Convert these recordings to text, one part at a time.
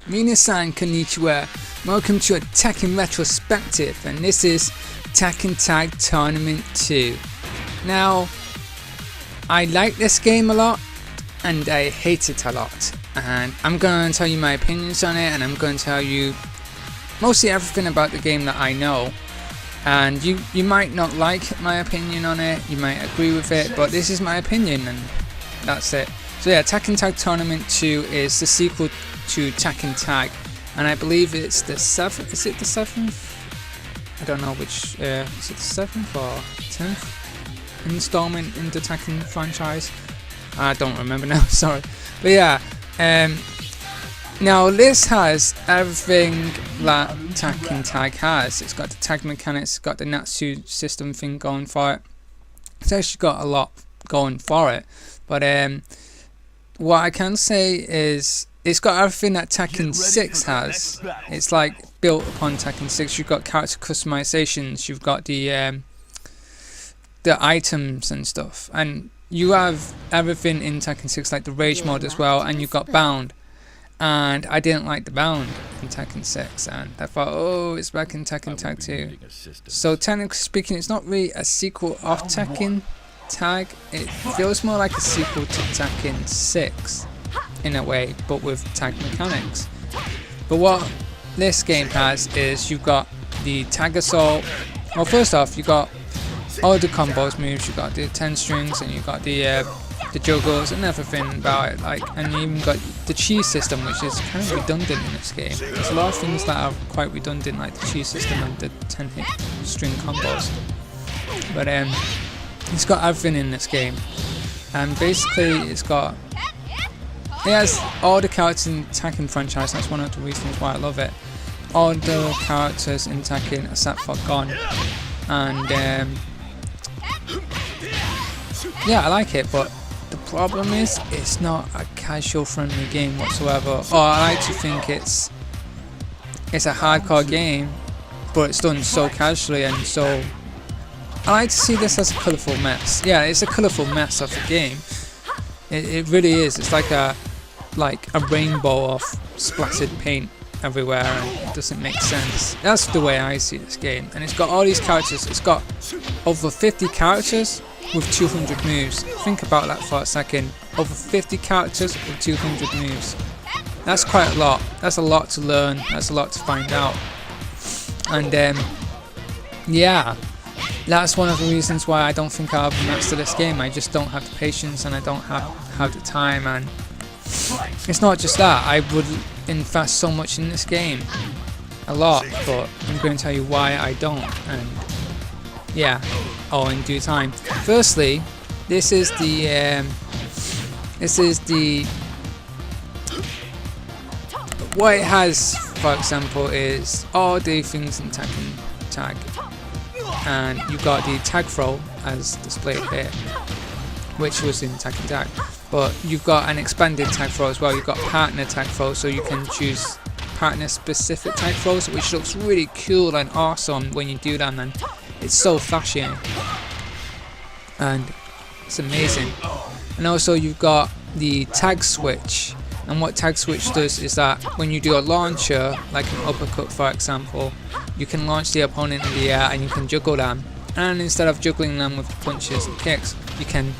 Minasan konnichiwa. Welcome to a Tekken Retrospective, and this is Tekken Tag Tournament 2. Now, I like this game a lot, and I hate it a lot. And I'm going to tell you my opinions on it, and I'm going to tell you mostly everything about the game that I know. And you might not like my opinion on it, you might agree with it, but this is my opinion, and that's it. So yeah, Tekken Tag Tournament 2 is the sequel to Tekken Tag, and I believe it's the 7th, is it the 7th? I don't know which, is it the 7th or 10th installment in the Tekken franchise? I don't remember now, sorry. But yeah, now this has everything that Tekken Tag has. It's got the tag mechanics, it's got the Natsu system thing going for it. It's actually got a lot going for it. But what I can say is it's got everything that Tekken 6 has. It's like built upon Tekken 6. You've got character customizations, you've got the items and stuff, and you have everything in Tekken 6, like the rage mode as well, and you've got bound. And I didn't like the bound in Tekken 6, and I thought, oh, it's back in Tekken Tag 2. So technically speaking, it's not really a sequel of Tekken Tag. It feels more like a sequel to Tekken 6 in a way, but with tag mechanics. But what this game has is you've got the tag assault. Well, first off, you got all the combos moves. You got the 10 strings, and you got the juggles and everything about it. Like, and you even got the cheese system, which is kind of redundant in this game. There's a lot of things that are quite redundant, like the cheese system and the 10 hit string combos. But it's got everything in this game, and basically it has all the characters in Tekken franchise. That's one of the reasons why I love it. All the characters in Tekken except for Gon, and yeah, I like it, but the problem is it's not a casual friendly game whatsoever. Or I like to think it's a hardcore game, but it's done so casually, and so I like to see this as a colourful mess. Yeah, it's a colourful mess of a game. It really is. It's like a rainbow of splattered paint everywhere, and it doesn't make sense. That's the way I see this game. And it's got all these characters. It's got over 50 characters with 200 moves. Think about that for a second. Over 50 characters with 200 moves. That's quite a lot. That's a lot to learn. That's a lot to find out. And yeah, that's one of the reasons why I don't think I'll master this game. I just don't have the patience, and I don't have the time. And it's not just that. I would invest so much in this game, a lot, but I'm going to tell you why I don't. And yeah, all in due time. Firstly, this is the what it has, for example, is all the things in Tekken Tag, and you've got the tag throw as displayed here, which was in Tekken Tag, but you've got an expanded tag throw as well. You've got partner tag throw, so you can choose partner specific tag throws, which looks really cool and awesome when you do them, and it's so flashy and it's amazing. And also you've got the tag switch, and what tag switch does is that when you do a launcher, like an uppercut for example, you can launch the opponent in the air and you can juggle them, and instead of juggling them with punches and kicks, you can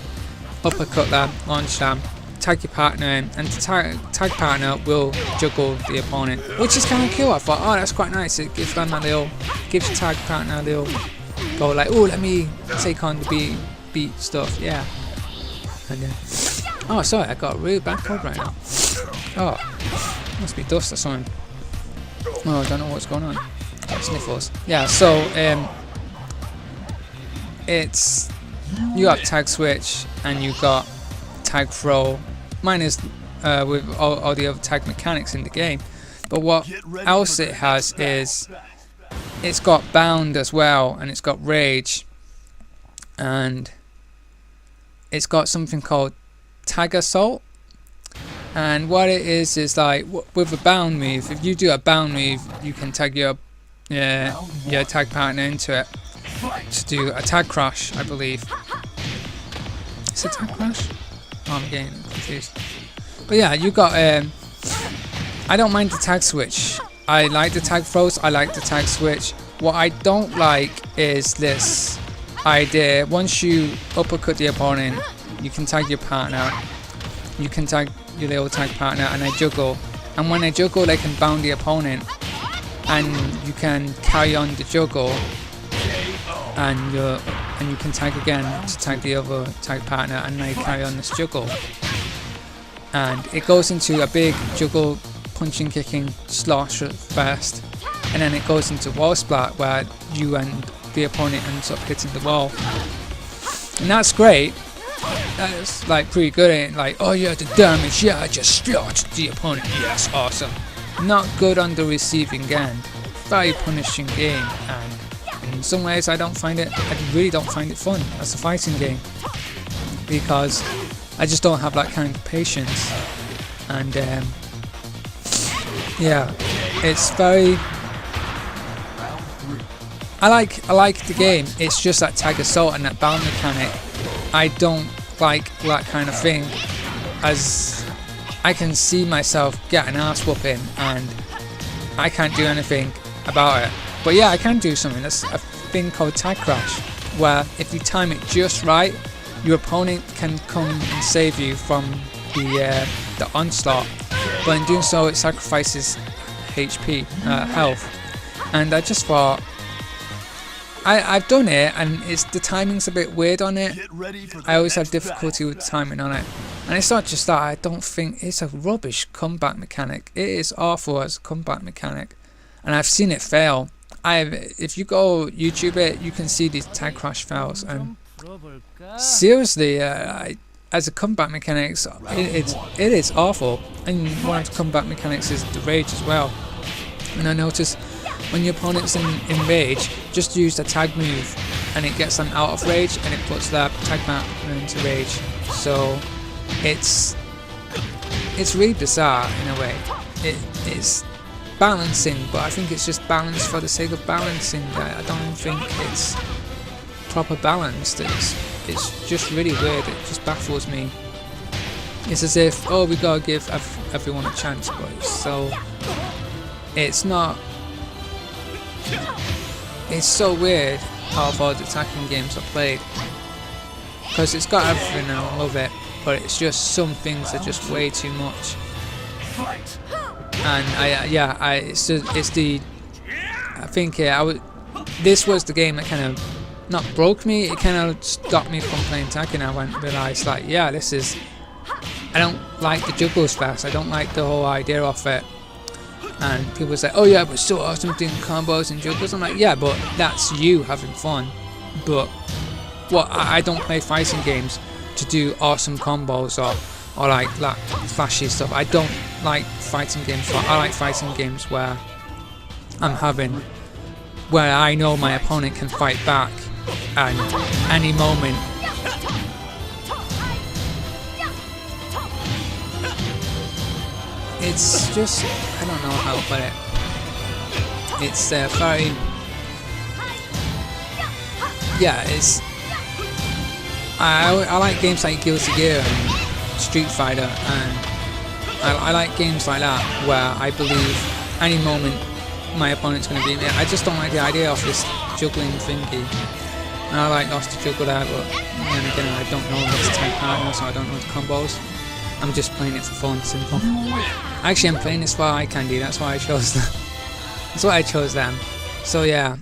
uppercut them, launch them, tag your partner in, and the tag partner will juggle the opponent, which is kind of cool. I thought, oh, that's quite nice. It gives them gives your tag partner a little go like, oh, let me take on the beat stuff, yeah. And oh, sorry, I got a really bad cold right now. Oh, must be dust or something. Oh, I don't know what's going on. Got sniffles. Yeah, so it's, you got tag switch and you got tag throw. Mine is with all the other tag mechanics in the game. But what else it has is it's got bound as well, and it's got rage, and it's got something called tag assault. And what it is like with a bound move, if you do a bound move, you can tag your tag partner into it to do a tag crash, I believe. Is it tag crash? Oh, I'm getting confused. But yeah, you got I don't mind the tag switch. I like the tag throws, I like the tag switch. What I don't like is this idea. Once you uppercut the opponent, you can tag your partner, you can tag your little tag partner, and they juggle. And when they juggle, they can bound the opponent, and you can carry on the juggle, and you can tag again to tag the other tag partner, and they carry on this juggle. And it goes into a big juggle, punching, kicking, slosh first, and then it goes into wall splat where you and the opponent ends up hitting the wall. And that's great. That's like pretty good, ain't it? Like, oh yeah, the damage, yeah, I just sloshed the opponent, yes, awesome. Not good on the receiving end. Very punishing game, and in some ways I really don't find it fun as a fighting game, because I just don't have that kind of patience. And yeah, it's very. I like the game. It's just that tag assault and that bound mechanic. I don't like that kind of thing, as I can see myself getting ass whooping and I can't do anything about it. But yeah, I can do something. That's a thing called tag crash, where if you time it just right, your opponent can come and save you from the onslaught. But in doing so, it sacrifices HP, health. And I just thought, I've done it, and the timing's a bit weird on it. I always have difficulty with timing on it. And it's not just that, I don't think it's a rubbish combat mechanic. It is awful as a combat mechanic. And I've seen it fail. If you go YouTube it, you can see these tag crash fails. And seriously, as a combat mechanics, it is awful. And one of the combat mechanics is the rage as well. And I noticed when your opponent's in rage, just use the tag move and it gets them out of rage and it puts their tag partner into rage. So it's really bizarre in a way. It's balancing, but I think it's just balance for the sake of balancing. I don't think it's proper balanced. It's just really weird. It just baffles me. It's as if, oh, we gotta give everyone a chance, but it's not. It's so weird how all the Tekken games are played, because it's got everything and I love it, but it's just some things are just way too much. And this was the game that kind of not broke me. It kind of stopped me from playing Tekken. I realised, like, yeah, I don't like the juggles fast. I don't like the whole idea of it. And people say, oh yeah, but it's so awesome doing combos and juggles. I'm like, yeah, but that's you having fun. But I don't play fighting games to do awesome combos or like that flashy stuff. I don't like fighting games. I like fighting games where where I know my opponent can fight back and any moment. It's just, I don't know how to put it. It's very, yeah, I like games like Guilty Gear and Street Fighter, and I like games like that where I believe any moment my opponent's going to beat me. I just don't like the idea of this juggling thingy. And I like lost to juggle there, but then again I don't know this tag partner, so I don't know the combos. I'm just playing it for fun, simple. Actually, I'm playing this for eye candy. That's why I chose them. That's why I chose them. So yeah,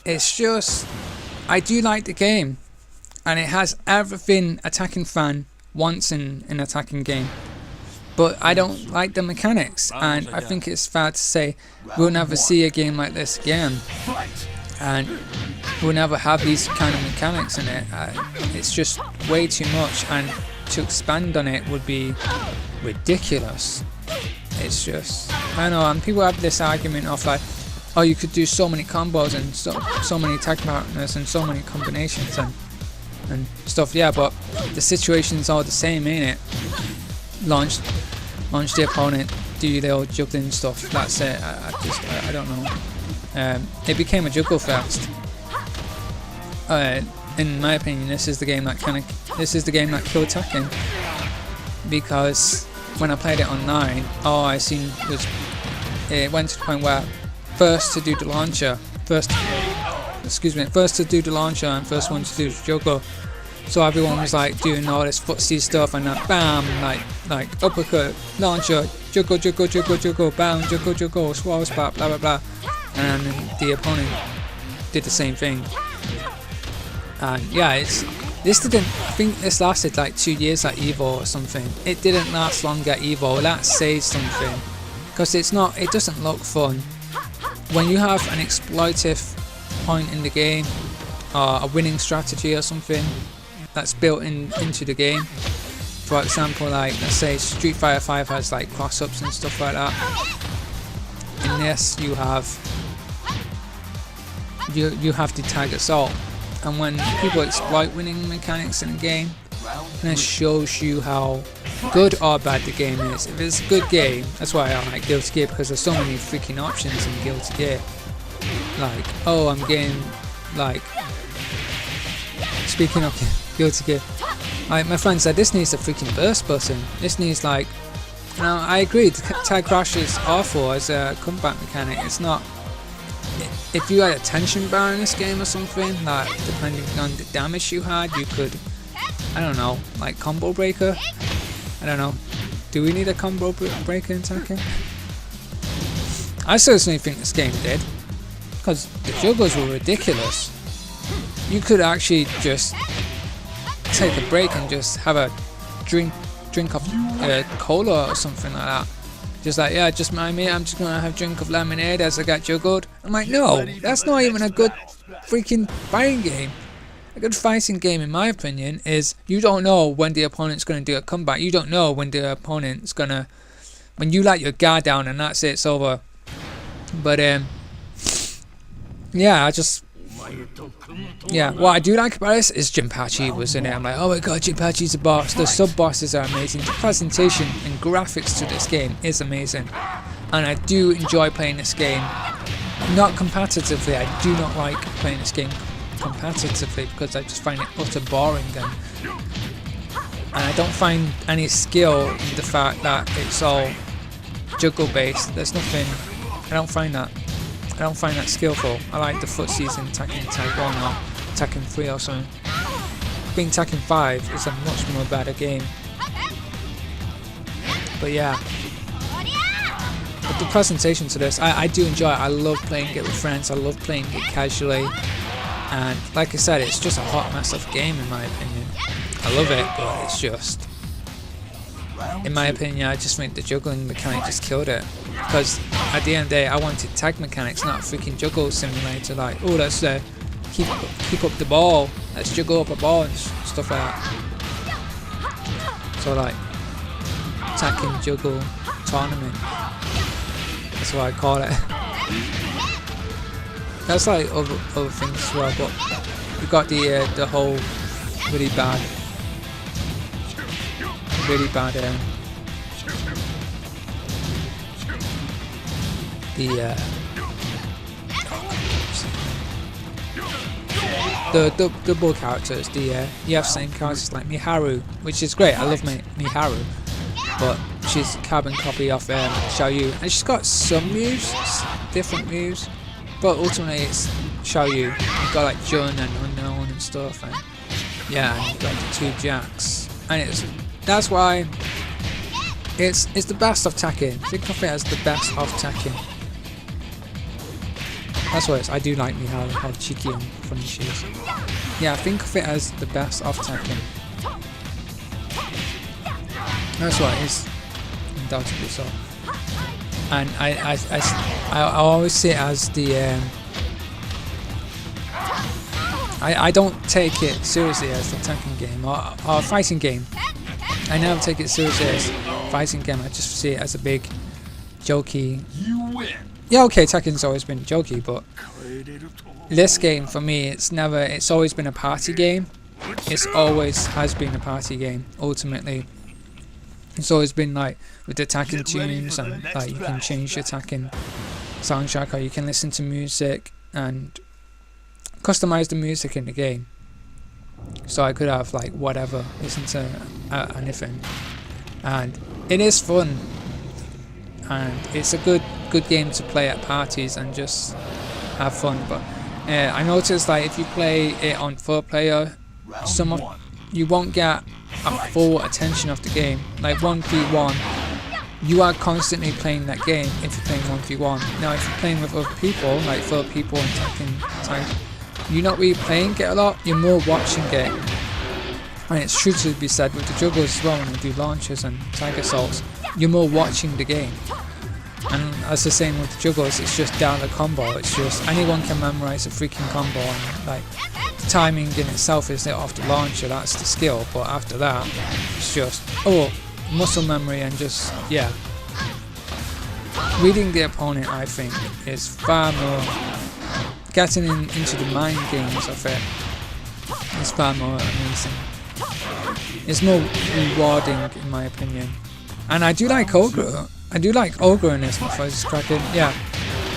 it's just, I do like the game, and it has everything a Tekken fan wants in an Tekken game. But I don't like the mechanics, and I think it's fair to say we'll never see a game like this again. And we'll never have these kind of mechanics in it. It's just way too much, and to expand on it would be ridiculous. It's just, I don't know, and people have this argument of like, oh, you could do so many combos and so many tag partners and so many combinations and stuff. Yeah, but the situation's all the same, ain't it? Launch the opponent, do your little juggling stuff. That's it. I don't know. It became a juggle fest. In my opinion, this is the game that killed Tekken, because when I played it online, all I seen was it went to the point where first to do the launcher, first to do the launcher and first one to do the juggle. So everyone was like doing all this footsie stuff and then bam, like uppercut, launcher, juggle, juggle, juggle, juggle, bam, juggle, juggle, swallow spot, blah blah blah. And then the opponent did the same thing. And yeah, this didn't, I think this lasted like 2 years at Evo or something. It didn't last long at Evo. That says something, because it doesn't look fun when you have an exploitive point in the game or a winning strategy or something that's built into the game. For example, like let's say Street Fighter 5 has like cross-ups and stuff like that. In this you have the tag assault, and when people exploit winning mechanics in a game, it shows you how good or bad the game is. If it's a good game, that's why I like Guilty Gear, because there's so many freaking options in Guilty Gear. Like, oh, I'm getting like, speaking of Guilty Gear, like my friend said, this needs a freaking burst button. This needs like, now I agree, the tag crash is awful as a comeback mechanic. It's not. If you had a tension bar in this game or something, like depending on the damage you had, you could, I don't know, like combo breaker. I don't know. Do we need a combo breaker in Tekken? I certainly think this game did, because the juggles were ridiculous. You could actually just take a break and just have a drink of cola or something like that. Just like, yeah, just mind me, I'm just gonna have a drink of lemonade as I get juggled. I'm like, no, that's not even a good freaking fighting game. A good fighting game, in my opinion, is you don't know when the opponent's gonna do a comeback. You don't know when the opponent's gonna, when you let your guard down and that's it, it's over. But yeah, what I do like about this is Jinpachi was in it. I'm like, oh my god, Jinpachi's a boss. The sub-bosses are amazing. The presentation and graphics to this game is amazing. And I do enjoy playing this game. Not competitively, I do not like playing this game competitively because I just find it utter boring. And I don't find any skill in the fact that it's all juggle based. There's nothing, I don't find that skillful. I like the footsies in Tekken Tag 1 or Tekken 3 or something. Being Tekken 5 is a much more better game. But yeah. But the presentation to this, I do enjoy it. I love playing it with friends. I love playing it casually. And like I said, it's just a hot mess of game in my opinion. I love it, but it's just, in my opinion, I just think the juggling mechanic just killed it. Because at the end of the day, I wanted tag mechanics, not a freaking juggle simulator. Like, oh, let's keep up the ball, let's juggle up a ball and stuff like that. So like, Tekken Juggle Tournament. That's what I call it. That's like other things as well, but we got the whole really bad. The double characters, you have same characters like Miharu, which is great. I love Miharu, but she's a carbon copy of Xiaoyu, and she's got some moves, different moves, but ultimately it's Xiaoyu. You've got like Jun and Unknown and stuff, and yeah, and you've got the two Jacks, and that's why it's the best of Tekken. Think of it as the best of Tekken. That's what it is. I do like Miharu, how cheeky and funny she is. Yeah, think of it as the best of Tekken. That's what it is, undoubtedly so. And I always see it as the I don't take it seriously as the Tekken game or a fighting game. I never take it seriously as a fighting game. I just see it as a big jokey. Yeah, okay, Tekken's always been jokey, but this game for me, it's always been a party game. It always has been a party game, ultimately. It's always been like with the Tekken tunes, and like you can change your Tekken soundtrack, or you can listen to music and customize the music in the game. So I could have like whatever, listen to anything. And it is fun, and it's a good game to play at parties and just have fun. But I noticed like if you play it on 4-player, you won't get a full attention of the game. Like 1v1, you are constantly playing that game if you're playing 1v1. Now if you're playing with other people, like 4 people in Tekken Tag, you're not really playing it a lot, you're more watching it. And it's true to be said with the juggles as well, when they do launches and tag assaults, you're more watching the game. And as the same with the juggles, it's just down the combo. It's just anyone can memorize a freaking combo, and like the timing in itself is off the launcher, that's the skill. But after that, it's just muscle memory and just reading the opponent. I think is far more getting into the mind games of it. It's far more amazing. It's more rewarding in my opinion. And I do like Ogre. I do like Ogre in this before it's cracking. Yeah,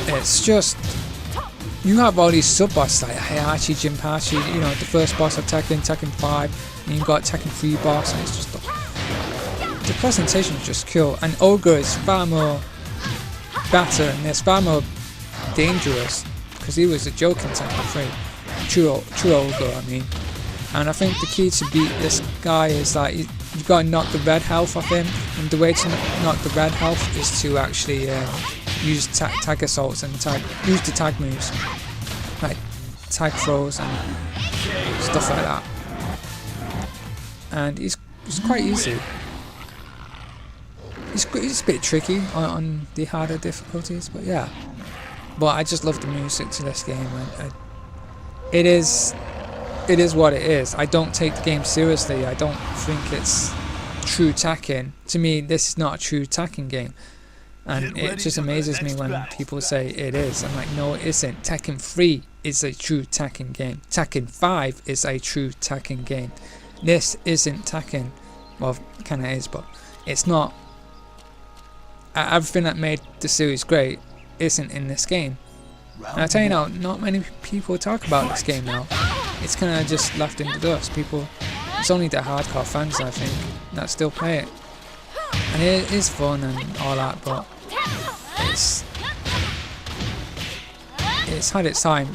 it's just you have all these sub bosses like Heihachi, Jinpachi, you know, the first boss of Tekken 5, and you've got Tekken 3 boss, and it's just the presentation is just cool. And Ogre is far more better and it's far more dangerous because he was a joke in Tekken 3. True Ogre, I mean. And I think the key to beat this guy is that you've got to knock the red health off him, and the way to knock the red health is to actually use tag assaults and use the tag moves, like tag throws and stuff like that. And it's quite easy. It's a bit tricky on the harder difficulties, but yeah. But I just love the music to this game. It is what it is. I don't take the game seriously. I don't think it's true Tekken. To me, this is not a true Tekken game. And it just amazes me when people say it is. I'm like, no, it isn't. Tekken 3 is a true Tekken game. Tekken 5 is a true Tekken game. This isn't Tekken. Well, it kind of is, but it's not. Everything that made the series great isn't in this game. And I tell you now, not many people talk about this game now. It's kind of just left in the dust. It's only the hardcore fans, I think, that still play it. And it is fun and all that, but it's had its time.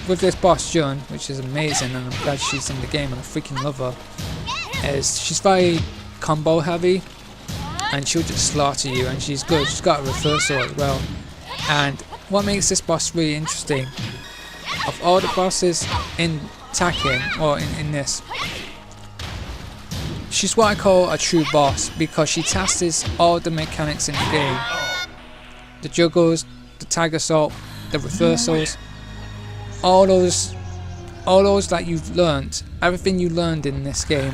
With this boss Jun, which is amazing, and I'm glad she's in the game and I freaking love her, is she's very combo heavy, and she'll just slaughter you, and she's good. She's got a reversal as well. And what makes this boss really interesting, of all the bosses in Tekken, or in this, she's what I call a true boss, because she tests all the mechanics in the game. The juggles, the tag assault, the reversals, all those that you've learned, everything you learned in this game,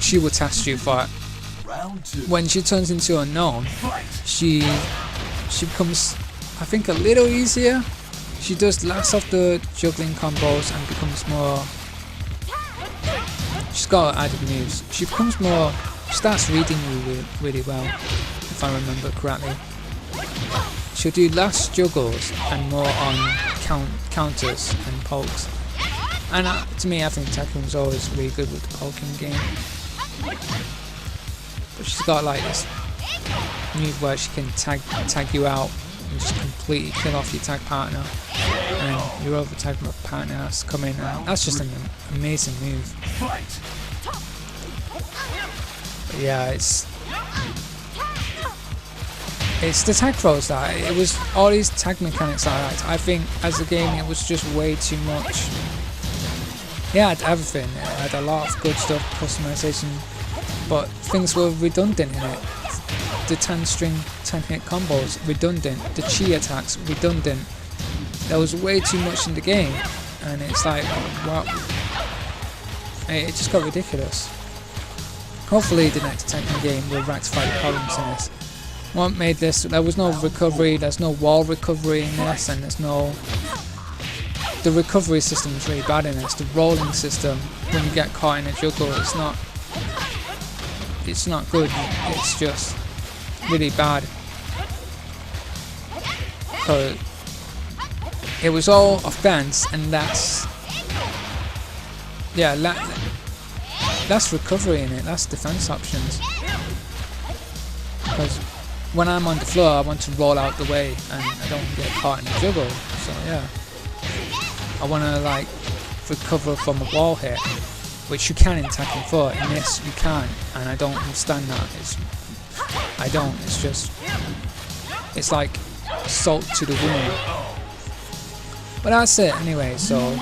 she will test you for it. When she turns into a gnome, she becomes, I think, a little easier. She does less of the juggling combos and becomes more. She's got added moves. She becomes more. She starts reading you really well, if I remember correctly. She'll do less juggles and more on counters and pokes. And to me, I think Tekken was always really good with the poking game. But she's got like this move where she can tag you out and just completely kill off your tag partner, and your other tag partner has to come in, and that's just an amazing move. But yeah, it's the tag throws that it was all these tag mechanics I liked. I think as a game it was just way too much. It had everything. It had a lot of good stuff, customization, but things were redundant in it. The 10-string, 10-hit combos, redundant. The chi attacks, redundant. There was way too much in the game, and it's like, wow. It just got ridiculous. Hopefully the next Tekken game will rectify the problems in this. What made this, there was no recovery, there's no wall recovery in this, and there's no... The recovery system is really bad in this. The rolling system, when you get caught in a juggle, it's not good. It's just really bad. So it was all offense and less recovery in it, less defense options. because when I'm on the floor I want to roll out the way and I don't get caught in the juggle. So yeah, I want to like recover from a wall hit, which you can in Tekken 4. In this you can't, and I don't understand that. It's just, it's like salt to the wound. But that's it anyway, so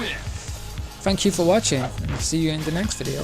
thank you for watching and see you in the next video.